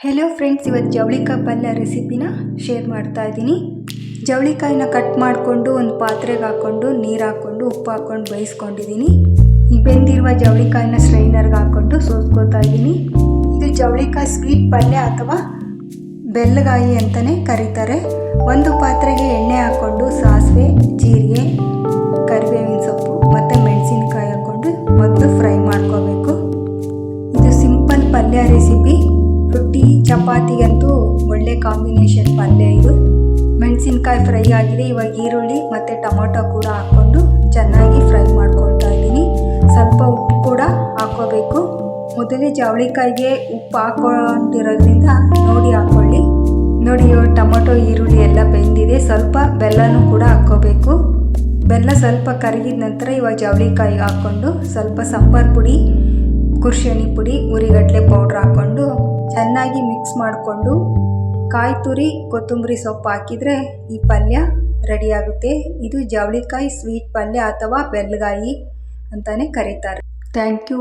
Hello friends, ಇವತ್ತು ಜವಳಿಕಾಯಿ ಪಲ್ಯ ರೆಸಿಪಿನ ಶೇರ್ ಮಾಡ್ತಾ ಇದ್ದೀನಿ. ಜವಳಿಕಾಯಿನ ಕಟ್ ಮಾಡಿಕೊಂಡು ಒಂದು ಪಾತ್ರೆಗೆ ಹಾಕ್ಕೊಂಡು ನೀರು ಹಾಕ್ಕೊಂಡು ಉಪ್ಪು ಹಾಕ್ಕೊಂಡು ಬೇಯಿಸ್ಕೊಂಡಿದ್ದೀನಿ. ಈ ಬೆಂದಿರುವ ಜವಳಿಕಾಯಿನ ಸ್ಟ್ರೈನರ್ಗೆ ಹಾಕ್ಕೊಂಡು ಸೋಸ್ಕೋತಾ ಇದ್ದೀನಿ. ಇದು ಜವಳಿಕಾಯಿ ಸ್ವೀಟ್ ಪಲ್ಯ ಅಥವಾ ಬೆಲ್ಲಗಾಯಿ ಅಂತಲೇ ಕರೀತಾರೆ. ಒಂದು ಪಾತ್ರೆಗೆ ಎಣ್ಣೆ ಹಾಕ್ಕೊಂಡು ಸಾಸಿವೆ, ಜೀರಿಗೆ, ಕರಿಬೇವಿನ ಸೊಪ್ಪು ಮತ್ತು ಮೆಣಸಿನಕಾಯಿ ಹಾಕ್ಕೊಂಡು ಮೊದಲು ಫ್ರೈ ಮಾಡ್ಕೋಬೇಕು. ಇದು ಸಿಂಪಲ್ ಪಲ್ಯ ರೆಸಿಪಿ. ರೊಟ್ಟಿ ಚಪಾತಿಗಂತೂ ಒಳ್ಳೆ ಕಾಂಬಿನೇಷನ್ ಪಲ್ಯ ಇದು. ಮೆಣಸಿನ್ಕಾಯಿ ಫ್ರೈ ಆಗಿದೆ. ಇವಾಗ ಈರುಳ್ಳಿ ಮತ್ತು ಟೊಮೊಟೊ ಕೂಡ ಹಾಕ್ಕೊಂಡು ಚೆನ್ನಾಗಿ ಫ್ರೈ ಮಾಡ್ಕೊಳ್ತಾ ಇದ್ದೀನಿ. ಸ್ವಲ್ಪ ಉಪ್ಪು ಕೂಡ ಹಾಕ್ಕೋಬೇಕು. ಮೊದಲೇ ಜವಳಿಕಾಯಿಗೆ ಉಪ್ಪು ಹಾಕ್ಕೊಂಡಿರೋದ್ರಿಂದ ನೋಡಿ ಹಾಕ್ಕೊಳ್ಳಿ. ನೋಡಿ, ಟೊಮೊಟೊ ಈರುಳ್ಳಿ ಎಲ್ಲ ಬೆಂದಿದೆ. ಸ್ವಲ್ಪ ಬೆಲ್ಲನೂ ಕೂಡ ಹಾಕ್ಕೋಬೇಕು. ಬೆಲ್ಲ ಸ್ವಲ್ಪ ಕರಗಿದ ನಂತರ ಇವಾಗ ಜವಳಿಕಾಯಿ ಹಾಕ್ಕೊಂಡು ಸ್ವಲ್ಪ ಸಾಂಬಾರು ಪುಡಿ, ಕುರ್ಷಣಿ ಪುಡಿ, ಉರಿಗಡಲೆ ಪೌಡ್ರ್ ಹಾಕ್ಕೊಂಡು ಚೆನ್ನಾಗಿ ಮಿಕ್ಸ್ ಮಾಡಿಕೊಂಡು ಕಾಯಿ ತುರಿ, ಕೊತ್ತಂಬರಿ ಸೊಪ್ಪು ಹಾಕಿದರೆ ಈ ಪಲ್ಯ ರೆಡಿಯಾಗುತ್ತೆ. ಇದು ಜವಳಿಕಾಯಿ ಸ್ವೀಟ್ ಪಲ್ಯ ಅಥವಾ ಬೆಲ್ಲಗಾಯಿ ಅಂತಲೇ ಕರೀತಾರೆ. Thank you.